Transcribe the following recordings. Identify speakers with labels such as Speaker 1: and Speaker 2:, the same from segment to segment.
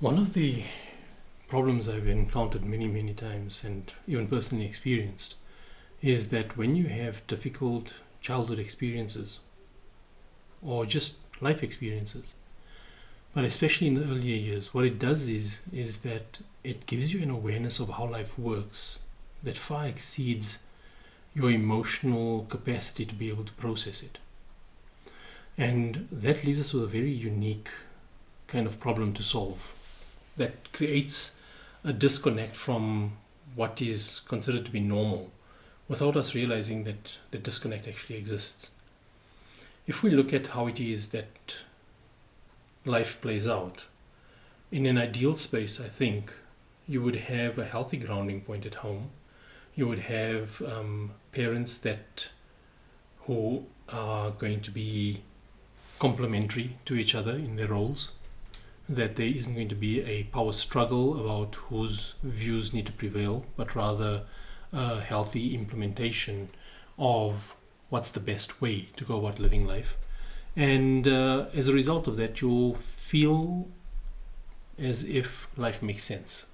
Speaker 1: One of the problems I've encountered many, many times and even personally experienced is that when you have difficult childhood experiences or just life experiences, but especially in the earlier years, what it does is that it gives you an awareness of how life works that far exceeds your emotional capacity to be able to process it. And that leaves us with a very unique kind of problem to solve that creates a disconnect from what is considered to be normal without us realizing that the disconnect actually exists. If we look at how it is that life plays out, in an ideal space, I think you would have a healthy grounding point at home. You would have parents who are going to be complementary to each other in their roles, that there isn't going to be a power struggle about whose views need to prevail, but rather a healthy implementation of what's the best way to go about living life. And as a result of that, you'll feel as if life makes sense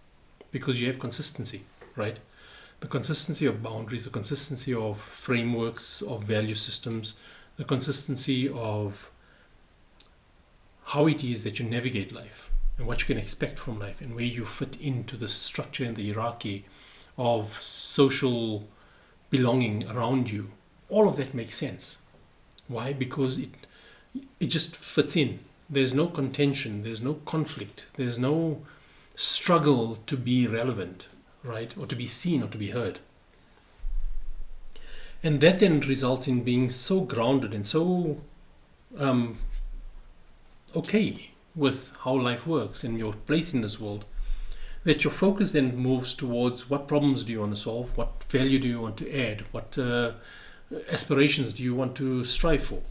Speaker 1: because you have consistency, right? The consistency of boundaries, the consistency of frameworks, of value systems, the consistency of how it is that you navigate life and what you can expect from life and where you fit into the structure and the hierarchy of social belonging around you. All of that makes sense. Why? Because it just fits in. There's no contention, there's no conflict, there's no struggle to be relevant, right? Or to be seen or to be heard. And that then results in being so grounded and so okay with how life works and your place in this world, that your focus then moves towards what problems do you want to solve, what value do you want to add, what aspirations do you want to strive for,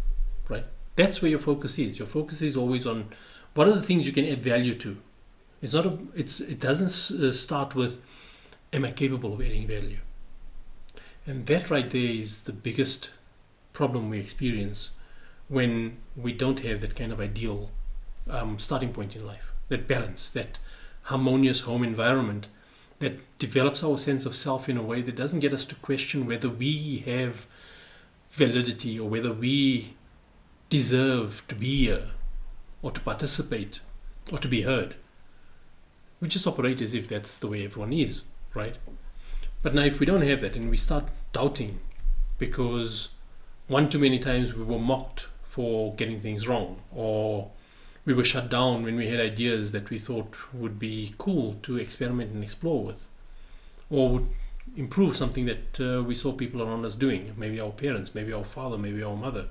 Speaker 1: right? That's where your focus is. Your focus is always on what are the things you can add value to. It doesn't start with, am I capable of adding value? And that right there is the biggest problem we experience when we don't have that kind of ideal starting point in life, that balance, that harmonious home environment that develops our sense of self in a way that doesn't get us to question whether we have validity or whether we deserve to be here or to participate or to be heard. We just operate as if that's the way everyone is, right? But now if we don't have that and we start doubting because one too many times we were mocked for getting things wrong, or we were shut down when we had ideas that we thought would be cool to experiment and explore with, or would improve something that we saw people around us doing, maybe our parents, maybe our father, maybe our mother.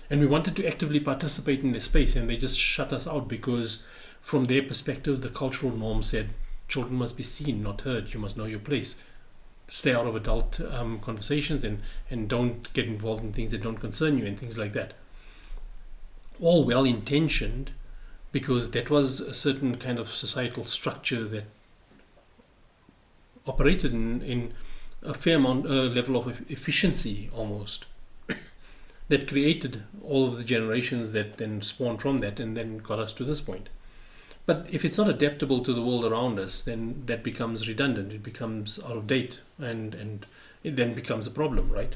Speaker 1: And we wanted to actively participate in their space and they just shut us out because from their perspective, the cultural norm said children must be seen, not heard. You must know your place. Stay out of adult conversations and don't get involved in things that don't concern you and things like that. All well-intentioned because that was a certain kind of societal structure that operated in a fair amount, level of efficiency almost, that created all of the generations that then spawned from that and then got us to this point. But if it's not adaptable to the world around us, then that becomes redundant, it becomes out of date, and it then becomes a problem, right?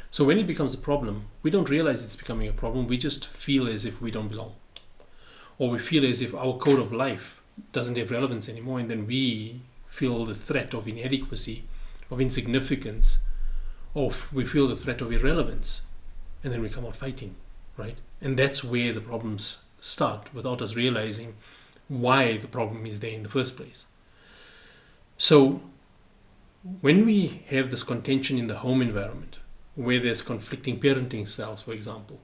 Speaker 1: So when it becomes a problem, we don't realize it's becoming a problem, we just feel as if we don't belong. Or we feel as if our code of life doesn't have relevance anymore, and then we feel the threat of inadequacy, of insignificance, or we feel the threat of irrelevance, and then we come out fighting, right? And that's where the problems start, without us realizing why the problem is there in the first place. So when we have this contention in the home environment, where there's conflicting parenting styles, for example,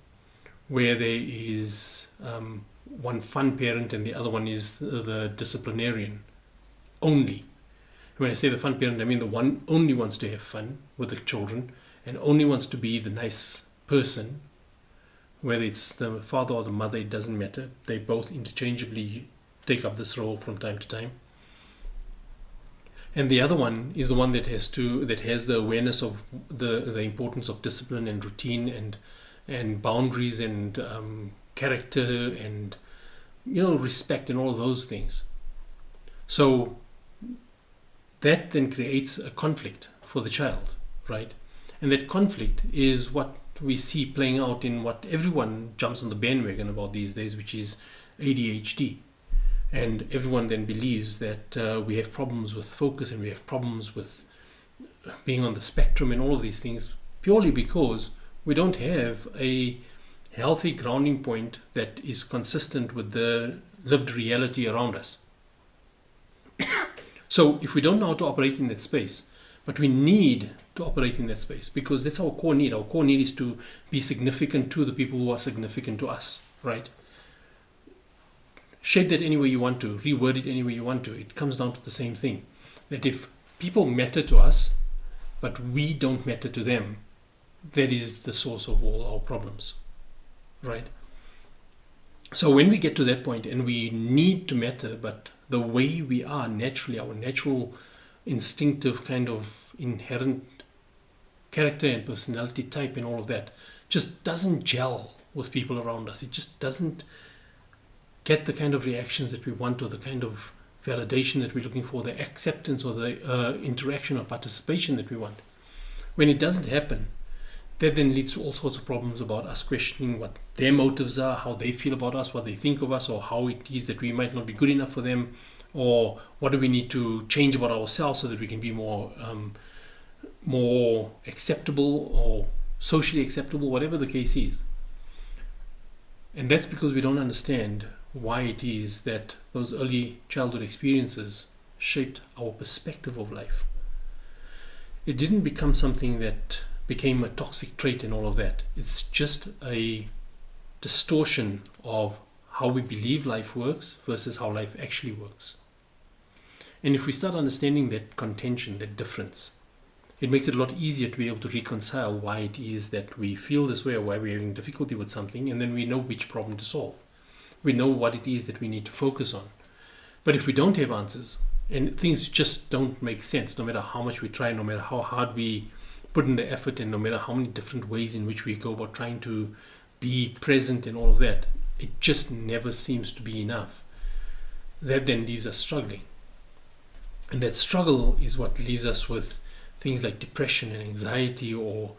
Speaker 1: where there is one fun parent and the other one is the disciplinarian only. When I say the fun parent, I mean the one only wants to have fun with the children and only wants to be the nice person. Whether it's the father or the mother, it doesn't matter. They both interchangeably take up this role from time to time. And the other one is the one that has the awareness of the importance of discipline and routine and boundaries and character and respect and all of those things. So that then creates a conflict for the child, right? And that conflict is what we see playing out in what everyone jumps on the bandwagon about these days, which is ADHD. And everyone then believes that we have problems with focus and we have problems with being on the spectrum and all of these things, purely because we don't have a healthy grounding point that is consistent with the lived reality around us. So if we don't know how to operate in that space, but we need to operate in that space because that's our core need. Our core need is to be significant to the people who are significant to us, right? Shape that any way you want to, reword it any way you want to. It comes down to the same thing. That if people matter to us, but we don't matter to them, that is the source of all our problems, right? So when we get to that point and we need to matter, but the way we are naturally, our natural, instinctive kind of inherent character and personality type and all of that just doesn't gel with people around us. It just doesn't get the kind of reactions that we want or the kind of validation that we're looking for, the acceptance or the interaction or participation that we want. When it doesn't happen, that then leads to all sorts of problems about us questioning what their motives are, how they feel about us, what they think of us, or how it is that we might not be good enough for them, or what do we need to change about ourselves so that we can be more acceptable or socially acceptable, whatever the case is. And that's because we don't understand why it is that those early childhood experiences shaped our perspective of life. It didn't become something that became a toxic trait and all of that. It's just a distortion of how we believe life works versus how life actually works. And if we start understanding that contention, that difference, it makes it a lot easier to be able to reconcile why it is that we feel this way or why we're having difficulty with something, and then we know which problem to solve. We know what it is that we need to focus on. But if we don't have answers and things just don't make sense, no matter how much we try, no matter how hard we put in the effort, and no matter how many different ways in which we go about trying to be present and all of that, it just never seems to be enough. That then leaves us struggling. And that struggle is what leaves us with things like depression and anxiety or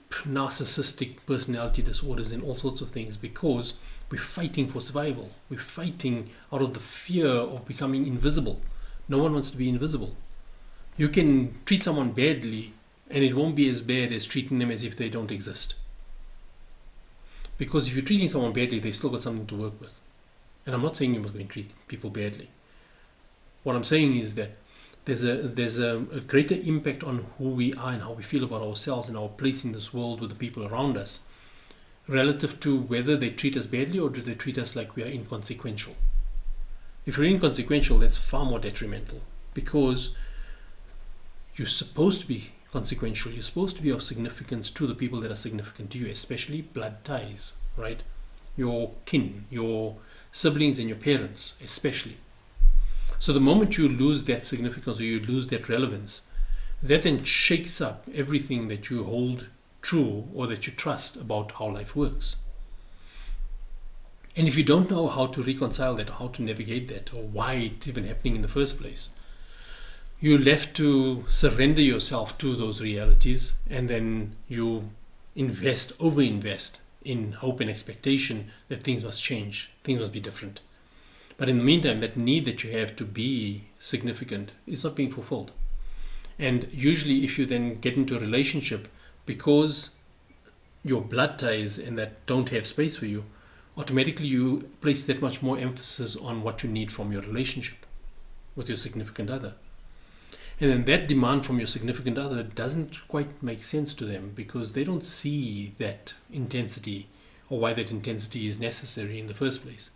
Speaker 1: narcissistic personality disorders and all sorts of things, because we're fighting for survival. We're fighting out of the fear of becoming invisible. No one wants to be invisible. You can treat someone badly and it won't be as bad as treating them as if they don't exist. Because if you're treating someone badly, they've still got something to work with. And I'm not saying you must go and treat people badly. What I'm saying is that there's a greater impact on who we are and how we feel about ourselves and our place in this world with the people around us, relative to whether they treat us badly or do they treat us like we are inconsequential. If you're inconsequential, that's far more detrimental, because you're supposed to be consequential. You're supposed to be of significance to the people that are significant to you, especially blood ties, right? Your kin, your siblings and your parents, especially. So the moment you lose that significance or you lose that relevance, that then shakes up everything that you hold true or that you trust about how life works. And if you don't know how to reconcile that, or how to navigate that, or why it's even happening in the first place, you're left to surrender yourself to those realities, and then you overinvest in hope and expectation that things must change, things must be different. But in the meantime, that need that you have to be significant is not being fulfilled. And usually if you then get into a relationship, because your blood ties and that don't have space for you, automatically you place that much more emphasis on what you need from your relationship with your significant other. And then that demand from your significant other doesn't quite make sense to them, because they don't see that intensity or why that intensity is necessary in the first place.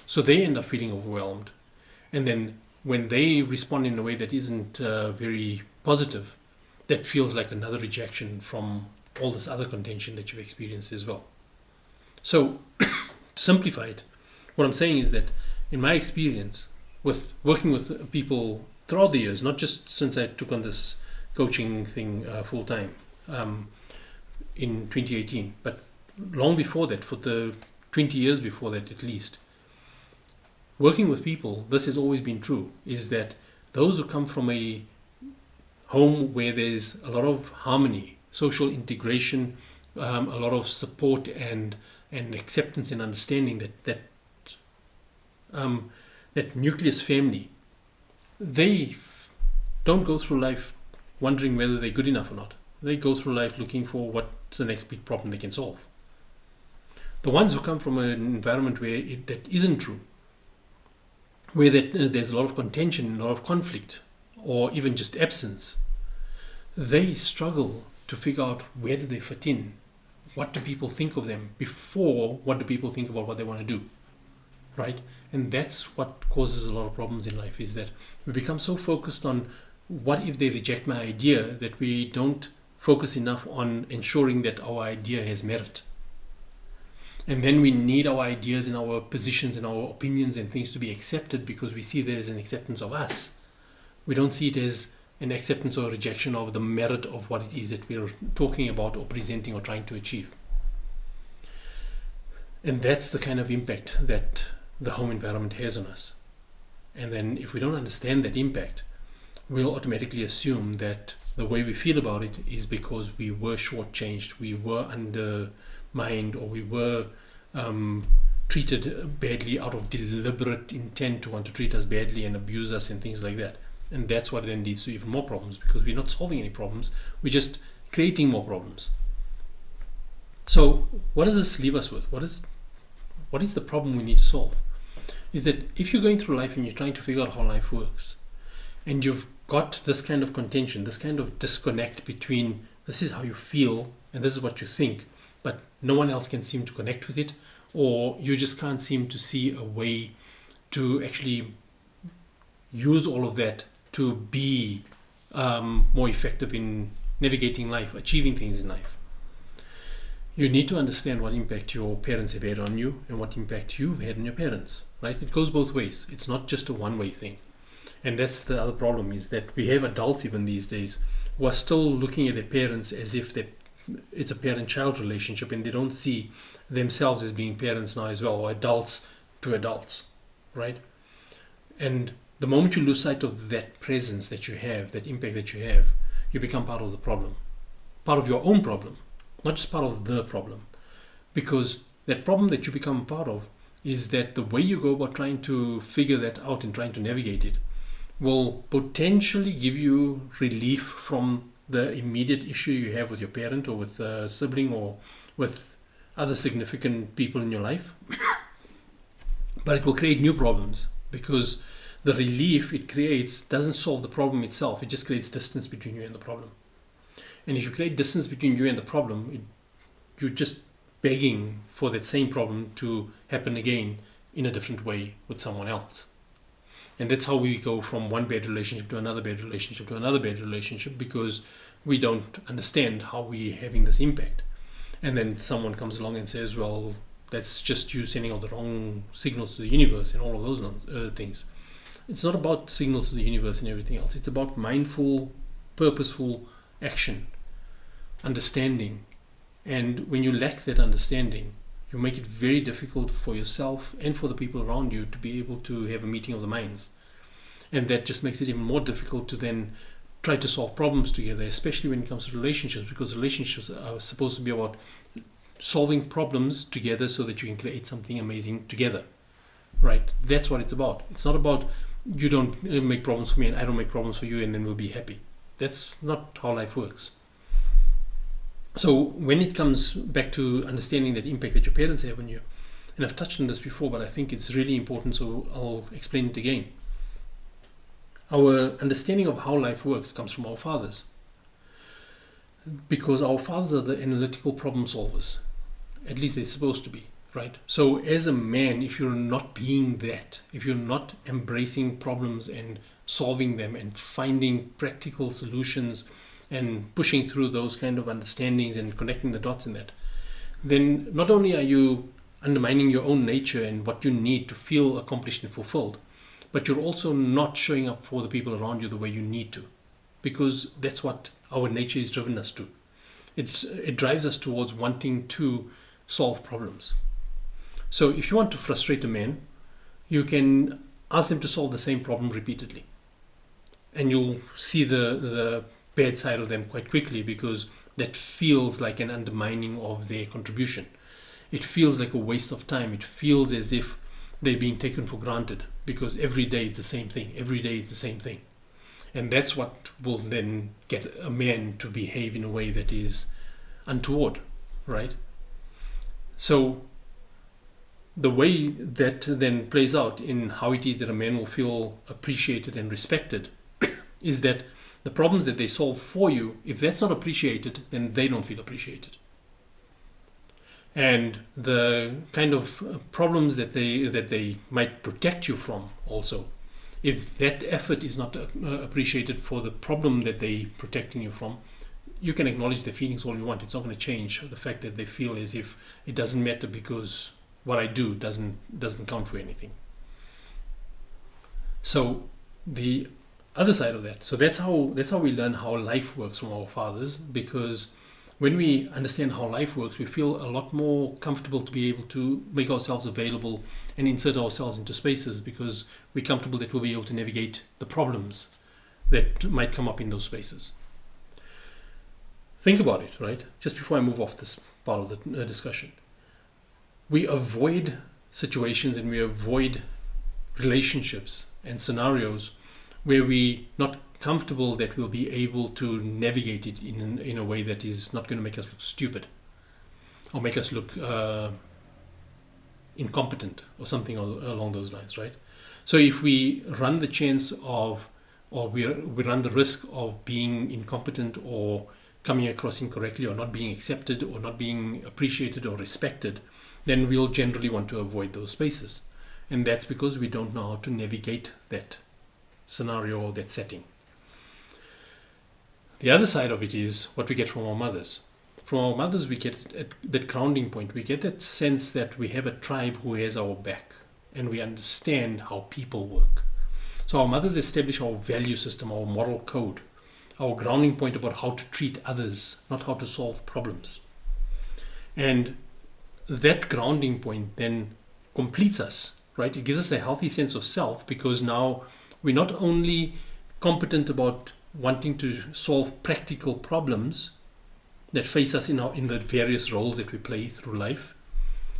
Speaker 1: So they end up feeling overwhelmed. And then when they respond in a way that isn't very positive, that feels like another rejection from all this other contention that you've experienced as well. So, to simplify it, what I'm saying is that in my experience with working with people throughout the years, not just since I took on this coaching thing full time in 2018, but long before that, for the 20 years before that at least, working with people, this has always been true, is that those who come from a home where there's a lot of harmony, social integration, a lot of support and acceptance and understanding, that nucleus family, they don't go through life wondering whether they're good enough or not. They go through life looking for what's the next big problem they can solve. The ones who come from an environment where that isn't true, where there's a lot of contention, a lot of conflict, or even just absence, they struggle to figure out where do they fit in, what do people think of them, before what do people think about what they want to do, right? And that's what causes a lot of problems in life, is that we become so focused on what if they reject my idea that we don't focus enough on ensuring that our idea has merit. And then we need our ideas and our positions and our opinions and things to be accepted because we see there as an acceptance of us. We don't see it as an acceptance or rejection of the merit of what it is that we're talking about or presenting or trying to achieve. And that's the kind of impact that the home environment has on us. And then if we don't understand that impact, we'll automatically assume that the way we feel about it is because we were shortchanged, we were undermined, or we were treated badly out of deliberate intent to want to treat us badly and abuse us and things like that. And that's what then leads to even more problems, because we're not solving any problems, we're just creating more problems. So what does this leave us with? What is the problem we need to solve? Is that if you're going through life and you're trying to figure out how life works, and you've got this kind of contention, this kind of disconnect between this is how you feel and this is what you think, but no one else can seem to connect with it, or you just can't seem to see a way to actually use all of that to be more effective in navigating life, achieving things in life. You need to understand what impact your parents have had on you and what impact you've had on your parents, right? It goes both ways. It's not just a one-way thing. And that's the other problem, is that we have adults even these days who are still looking at their parents as if it's a parent-child relationship, and they don't see themselves as being parents now as well, or adults to adults, right? And the moment you lose sight of that presence that you have, that impact that you have, you become part of the problem, part of your own problem, not just part of the problem. Because that problem that you become part of is that the way you go about trying to figure that out and trying to navigate it will potentially give you relief from the immediate issue you have with your parent or with a sibling or with other significant people in your life. But it will create new problems, because the relief it creates doesn't solve the problem itself. It just creates distance between you and the problem. And if you create distance between you and the problem, you're just begging for that same problem to happen again in a different way with someone else. And that's how we go from one bad relationship to another bad relationship to another bad relationship, because we don't understand how we're having this impact. And then someone comes along and says, well, that's just you sending out the wrong signals to the universe and all of those things. It's not about signals to the universe and everything else. It's about mindful, purposeful action, understanding. And when you lack that understanding, you make it very difficult for yourself and for the people around you to be able to have a meeting of the minds. And that just makes it even more difficult to then try to solve problems together, especially when it comes to relationships, because relationships are supposed to be about solving problems together so that you can create something amazing together, right? That's what it's about. It's not about you don't make problems for me and I don't make problems for you and then we'll be happy. That's not how life works. So when it comes back to understanding that impact that your parents have on you, and I've touched on this before, but I think it's really important, so I'll explain it again. Our understanding of how life works comes from our fathers, because our fathers are the analytical problem solvers. At least they're supposed to be, right? So as a man, if you're not being that, if you're not embracing problems and solving them and finding practical solutions and pushing through those kind of understandings and connecting the dots in that, then not only are you undermining your own nature and what you need to feel accomplished and fulfilled, but you're also not showing up for the people around you the way you need to, because that's what our nature has driven us to. It drives us towards wanting to solve problems. So if you want to frustrate a man, you can ask them to solve the same problem repeatedly. And you'll see the bad side of them quite quickly, because that feels like an undermining of their contribution. It feels like a waste of time. It feels as if they're being taken for granted, because every day it's the same thing. Every day it's the same thing. And that's what will then get a man to behave in a way that is untoward, right? So the way that then plays out in how it is that a man will feel appreciated and respected is that the problems that they solve for you, if that's not appreciated, then they don't feel appreciated. And the kind of problems that they might protect you from also, if that effort is not appreciated for the problem that they're protecting you from, you can acknowledge their feelings all you want. It's not going to change the fact that they feel as if it doesn't matter because what I do doesn't count for anything. So the other side of that, so that's how we learn how life works from our fathers, because when we understand how life works, we feel a lot more comfortable to be able to make ourselves available and insert ourselves into spaces, because we're comfortable that we'll be able to navigate the problems that might come up in those spaces. Think about it, right? Just before I move off this part of the discussion. We avoid situations and we avoid relationships and scenarios where we're not comfortable that we'll be able to navigate it in a way that is not going to make us look stupid or make us look incompetent or something along those lines, right? So if we run the chance of, or we run the risk of being incompetent or coming across incorrectly or not being accepted or not being appreciated or respected, then we'll generally want to avoid those spaces. And that's because we don't know how to navigate that scenario or that setting. The other side of it is what we get from our mothers. From our mothers, we get that grounding point. We get that sense that we have a tribe who has our back and we understand how people work. So our mothers establish our value system, our moral code, our grounding point about how to treat others, not how to solve problems. And that grounding point then completes us, right? It gives us a healthy sense of self, because now we're not only competent about wanting to solve practical problems that face us in the various roles that we play through life,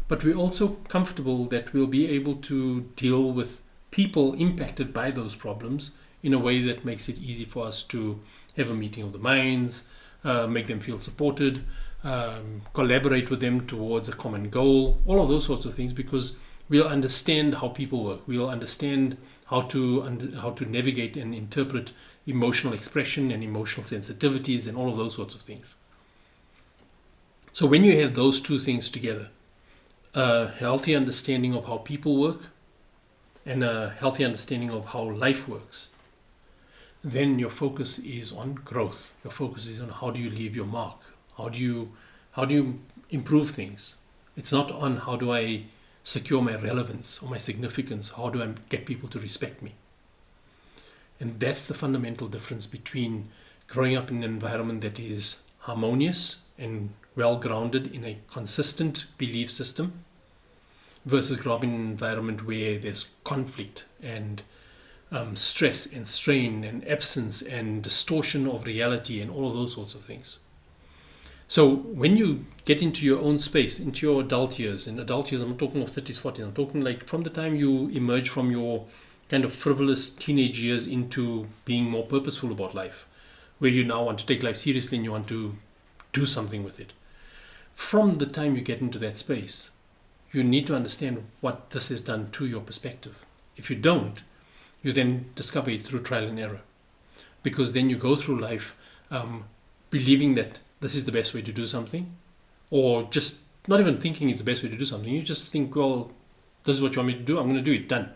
Speaker 1: but we're also comfortable that we'll be able to deal with people impacted by those problems in a way that makes it easy for us to have a meeting of the minds, make them feel supported, collaborate with them towards a common goal, all of those sorts of things, because we'll understand how people work. We'll understand how to navigate and interpret emotional expression and emotional sensitivities and all of those sorts of things. So when you have those two things together, a healthy understanding of how people work and a healthy understanding of how life works, then your focus is on growth. Your focus is on how do you leave your mark? How do you improve things? It's not on how do I secure my relevance or my significance? How do I get people to respect me? And that's the fundamental difference between growing up in an environment that is harmonious and well-grounded in a consistent belief system versus growing up in an environment where there's conflict and stress and strain and absence and distortion of reality and all of those sorts of things. So when you get into your own space, into your adult years, in adult years, I'm talking of 30s, 40s, I'm talking like from the time you emerge from your kind of frivolous teenage years into being more purposeful about life, where you now want to take life seriously and you want to do something with it. From the time you get into that space, you need to understand what this has done to your perspective. If you don't, you then discover it through trial and error, because then you go through life believing that this is the best way to do something, or just not even thinking it's the best way to do something. You just think, well, this is what you want me to do, I'm going to do it, done.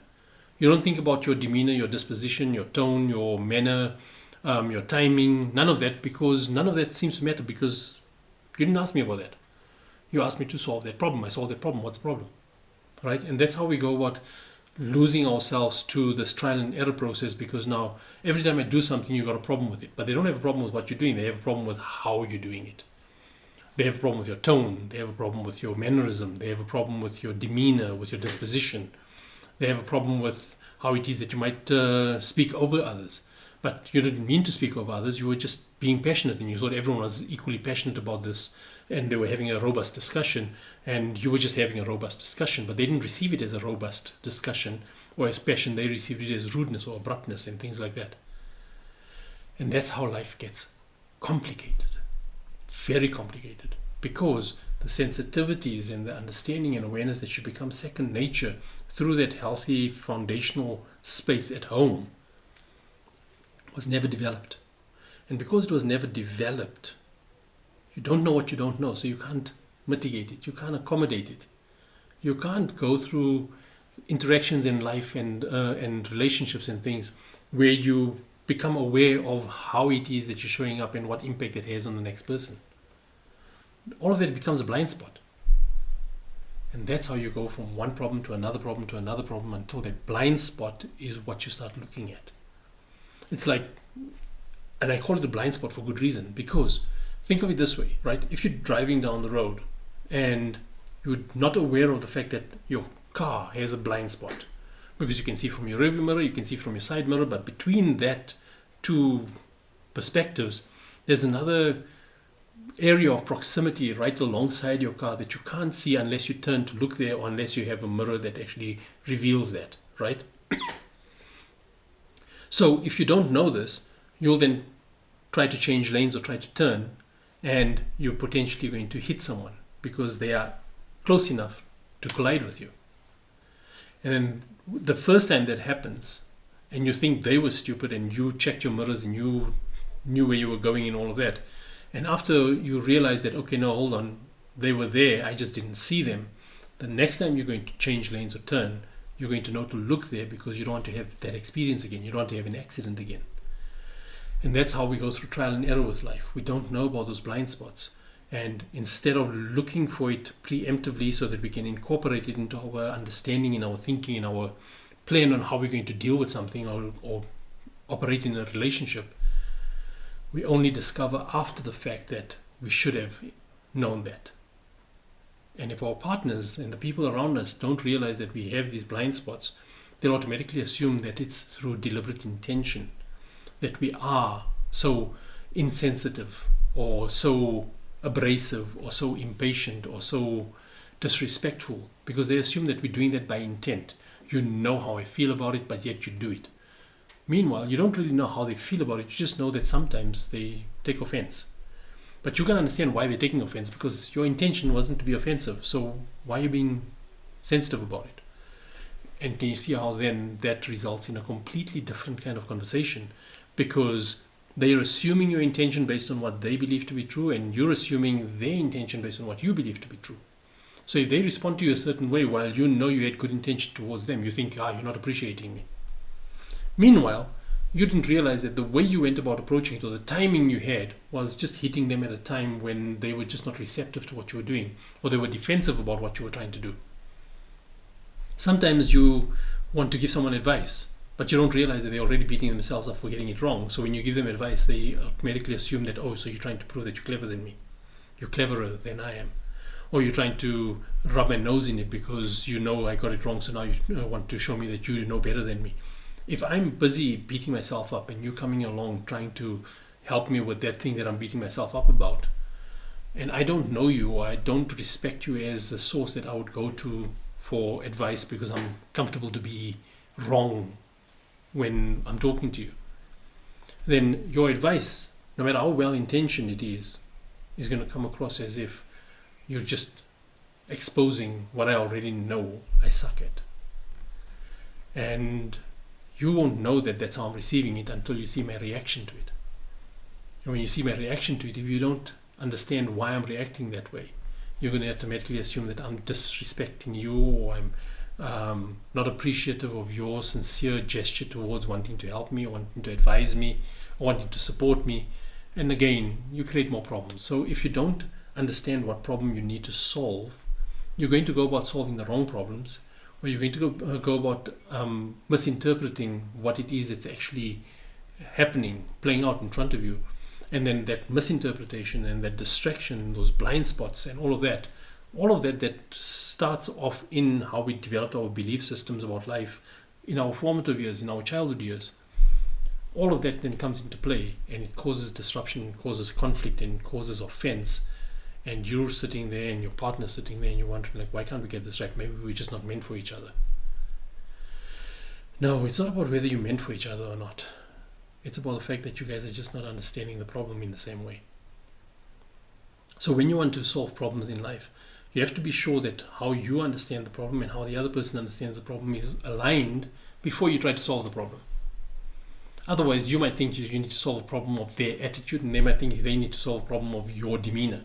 Speaker 1: You don't think about your demeanor, your disposition, your tone, your manner, your timing, none of that, because none of that seems to matter, because you didn't ask me about that. You asked me to solve that problem. I solved that problem. What's the problem? Right? And that's how we go about losing ourselves to this trial and error process, because now every time I do something, you've got a problem with it. But they don't have a problem with what you're doing. They have a problem with how you're doing it. They have a problem with your tone. They have a problem with your mannerism. They have a problem with your demeanor, with your disposition. They have a problem with how it is that you might speak over others. But you didn't mean to speak over others. You were just being passionate, and you thought everyone was equally passionate about this, and they were having a robust discussion, and you were just having a robust discussion. But they didn't receive it as a robust discussion or as passion. They received it as rudeness or abruptness and things like that. And that's how life gets complicated, very complicated, because the sensitivities and the understanding and awareness that should become second nature through that healthy foundational space at home was never developed. And because it was never developed, you don't know what you don't know, so you can't mitigate it, you can't accommodate it. You can't go through interactions in life and relationships and things where you become aware of how it is that you're showing up and what impact it has on the next person. All of that becomes a blind spot. And that's how you go from one problem to another problem to another problem until that blind spot is what you start looking at. It's like, and I call it a blind spot for good reason, because think of it this way, right? If you're driving down the road and you're not aware of the fact that your car has a blind spot, because you can see from your rearview mirror, you can see from your side mirror, but between that two perspectives, there's another area of proximity right alongside your car that you can't see unless you turn to look there, or unless you have a mirror that actually reveals that, right? So if you don't know this, you'll then try to change lanes or try to turn, and you're potentially going to hit someone because they are close enough to collide with you. And then the first time that happens, and you think they were stupid, and you checked your mirrors and you knew where you were going and all of that, and after you realize that, okay, no, hold on, they were there, I just didn't see them, the next time you're going to change lanes or turn, you're going to know to look there, because you don't want to have that experience again. You don't want to have an accident again. And that's how we go through trial and error with life. We don't know about those blind spots. And instead of looking for it preemptively so that we can incorporate it into our understanding, in our thinking, in our plan on how we're going to deal with something or operate in a relationship, we only discover after the fact that we should have known that. And if our partners and the people around us don't realize that we have these blind spots, they'll automatically assume that it's through deliberate intention, that we are so insensitive or so abrasive or so impatient or so disrespectful, because they assume that we're doing that by intent. You know how I feel about it, but yet you do it. Meanwhile, you don't really know how they feel about it. You just know that sometimes they take offense. But you can understand why they're taking offense, because your intention wasn't to be offensive. So why are you being sensitive about it? And can you see how then that results in a completely different kind of conversation? Because they are assuming your intention based on what they believe to be true, and you're assuming their intention based on what you believe to be true. So if they respond to you a certain way while you know you had good intention towards them, you think, you're not appreciating me. Meanwhile, you didn't realize that the way you went about approaching it, or the timing you had, was just hitting them at a time when they were just not receptive to what you were doing, or they were defensive about what you were trying to do. Sometimes you want to give someone advice, but you don't realize that they're already beating themselves up for getting it wrong. So when you give them advice, they automatically assume that, so you're trying to prove that you're clever than me. You're cleverer than I am. Or you're trying to rub my nose in it because you know I got it wrong, so now you want to show me that you know better than me. If I'm busy beating myself up and you coming along trying to help me with that thing that I'm beating myself up about, and I don't know you, or I don't respect you as the source that I would go to for advice because I'm comfortable to be wrong when I'm talking to you, then your advice, no matter how well-intentioned it is going to come across as if you're just exposing what I already know I suck at. And you won't know that that's how I'm receiving it until you see my reaction to it. And when you see my reaction to it, if you don't understand why I'm reacting that way, you're going to automatically assume that I'm disrespecting you, or I'm not appreciative of your sincere gesture towards wanting to help me, or wanting to advise me, or wanting to support me. And again, you create more problems. So if you don't understand what problem you need to solve, you're going to go about solving the wrong problems, or you're going to go about misinterpreting what it is that's actually happening, playing out in front of you. And then that misinterpretation and that distraction, those blind spots and all of that all of that starts off in how we developed our belief systems about life in our formative years, in our childhood years. All of that then comes into play, and it causes disruption, causes conflict, and causes offense. And you're sitting there and your partner's sitting there and you're wondering, like, why can't we get this right? Maybe we're just not meant for each other. No, it's not about whether you're meant for each other or not. It's about the fact that you guys are just not understanding the problem in the same way. So when you want to solve problems in life, you have to be sure that how you understand the problem and how the other person understands the problem is aligned before you try to solve the problem. Otherwise, you might think you need to solve a problem of their attitude, and they might think they need to solve a problem of your demeanor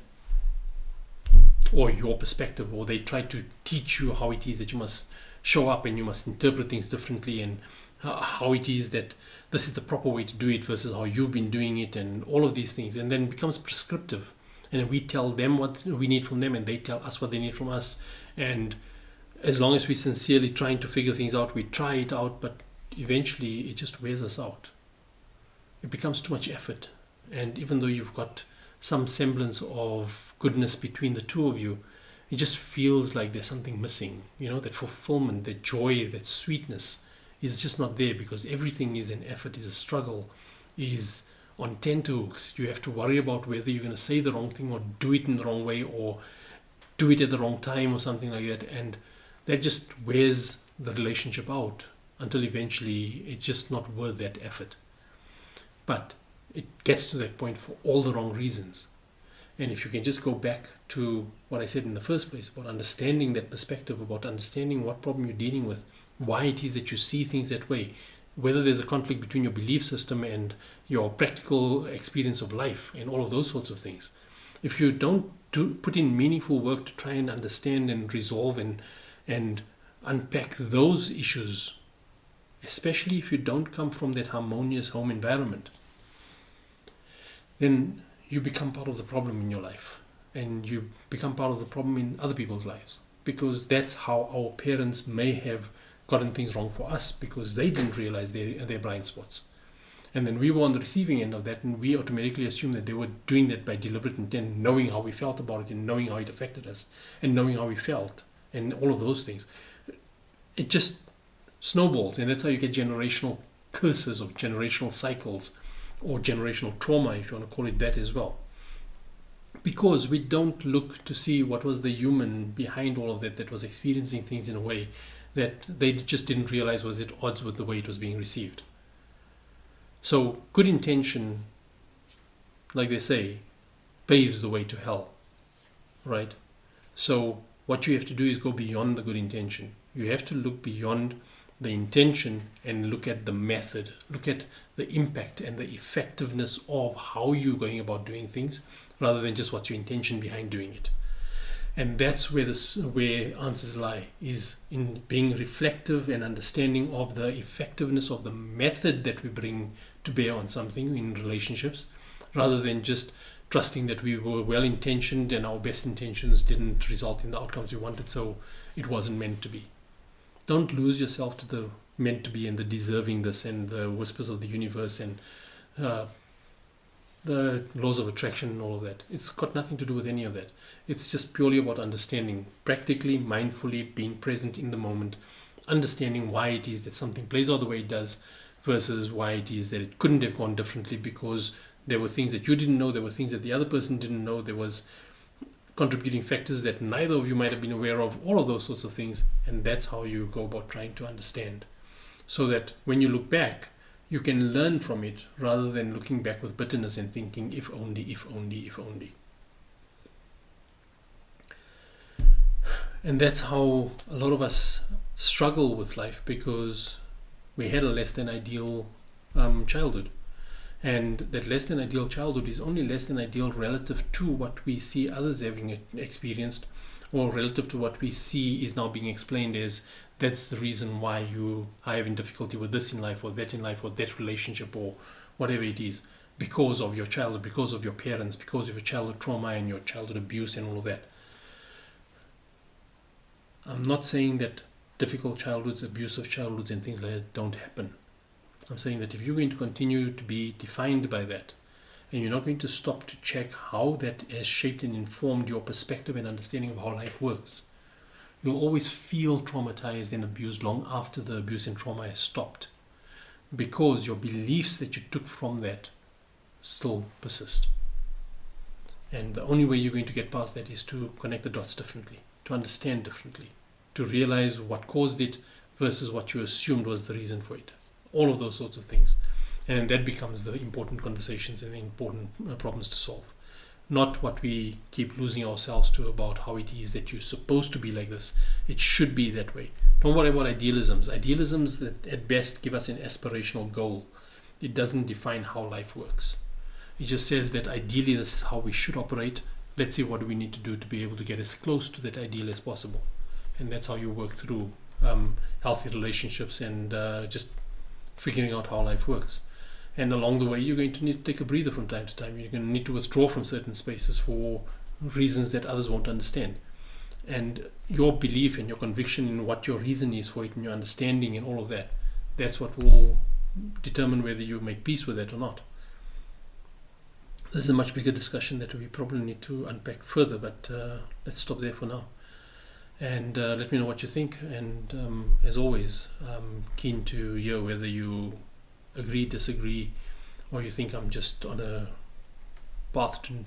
Speaker 1: or your perspective, or they try to teach you how it is that you must show up and you must interpret things differently, and how it is that this is the proper way to do it versus how you've been doing it, and all of these things, and then it becomes prescriptive. And then we tell them what we need from them, and they tell us what they need from us. And as long as we're sincerely trying to figure things out, we try it out, but eventually it just wears us out. It becomes too much effort. And even though you've got some semblance of goodness between the two of you, it just feels like there's something missing. You know, that fulfillment, that joy, that sweetness is just not there, because everything is an effort, is a struggle, is on tenterhooks. You have to worry about whether you're going to say the wrong thing or do it in the wrong way or do it at the wrong time or something like that. And that just wears the relationship out until eventually it's just not worth that effort. But it gets to that point for all the wrong reasons. And if you can just go back to what I said in the first place about understanding that perspective, about understanding what problem you're dealing with, why it is that you see things that way, whether there's a conflict between your belief system and your practical experience of life and all of those sorts of things. If you don't put in meaningful work to try and understand and resolve and unpack those issues, especially if you don't come from that harmonious home environment, then you become part of the problem in your life, and you become part of the problem in other people's lives, because that's how our parents may have gotten things wrong for us, because they didn't realize their blind spots. And then we were on the receiving end of that, and we automatically assumed that they were doing that by deliberate intent, knowing how we felt about it and knowing how it affected us and knowing how we felt and all of those things. It just snowballs, and that's how you get generational curses or generational cycles or generational trauma, if you want to call it that as well. Because we don't look to see what was the human behind all of that was experiencing things in a way that they just didn't realize was at odds with the way it was being received. So good intention, like they say, paves the way to hell, right? So what you have to do is go beyond the good intention. You have to look beyond the intention and look at the method, look at the impact and the effectiveness of how you're going about doing things, rather than just what's your intention behind doing it. And that's where answers lie, is in being reflective and understanding of the effectiveness of the method that we bring to bear on something in relationships, rather than just trusting that we were well intentioned and our best intentions didn't result in the outcomes we wanted, so it wasn't meant to be. Don't lose yourself to the meant to be and the deservingness and the whispers of the universe and the laws of attraction and all of that. It's got nothing to do with any of that. It's just purely about understanding, practically, mindfully, being present in the moment, understanding why it is that something plays out the way it does versus why it is that it couldn't have gone differently, because there were things that you didn't know, there were things that the other person didn't know, there was contributing factors that neither of you might have been aware of, all of those sorts of things. And that's how you go about trying to understand, so that when you look back, you can learn from it rather than looking back with bitterness and thinking, if only, if only, if only. And that's how a lot of us struggle with life, because we had a less than ideal childhood. And that less than ideal childhood is only less than ideal relative to what we see others having experienced, or relative to what we see is now being explained as that's the reason why you are having difficulty with this in life or that relationship or whatever it is, because of your childhood, because of your parents, because of your childhood trauma and your childhood abuse and all of that. I'm not saying that difficult childhoods, abusive childhoods and things like that don't happen. I'm saying that if you're going to continue to be defined by that and you're not going to stop to check how that has shaped and informed your perspective and understanding of how life works, you'll always feel traumatized and abused long after the abuse and trauma has stopped, because your beliefs that you took from that still persist. And the only way you're going to get past that is to connect the dots differently, to understand differently, to realize what caused it versus what you assumed was the reason for it. All of those sorts of things. And that becomes the important conversations and the important problems to solve. Not what we keep losing ourselves to about how it is that you're supposed to be like this. It should be that way. Don't worry about idealisms. Idealisms that at best give us an aspirational goal. It doesn't define how life works. It just says that ideally this is how we should operate. Let's see what do we need to do to be able to get as close to that ideal as possible. And that's how you work through healthy relationships and just figuring out how life works. And along the way, you're going to need to take a breather from time to time. You're going to need to withdraw from certain spaces for reasons that others won't understand. And your belief and your conviction in what your reason is for it and your understanding and all of that, that's what will determine whether you make peace with it or not. This is a much bigger discussion that we probably need to unpack further, but let's stop there for now. And let me know what you think. And as always, I'm keen to hear whether you agree, disagree, or you think I'm just on a path to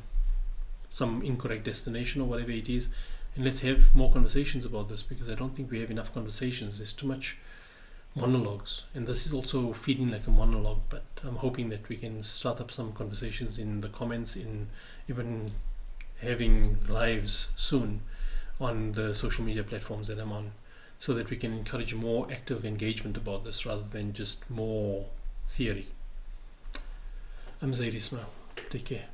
Speaker 1: some incorrect destination or whatever it is. And let's have more conversations about this, because I don't think we have enough conversations. There's too much monologues, and this is also feeling like a monologue, but I'm hoping that we can start up some conversations in the comments, in even having lives soon on the social media platforms that I'm on, so that we can encourage more active engagement about this rather than just more theory. I'm Zaid Ismail. Take care.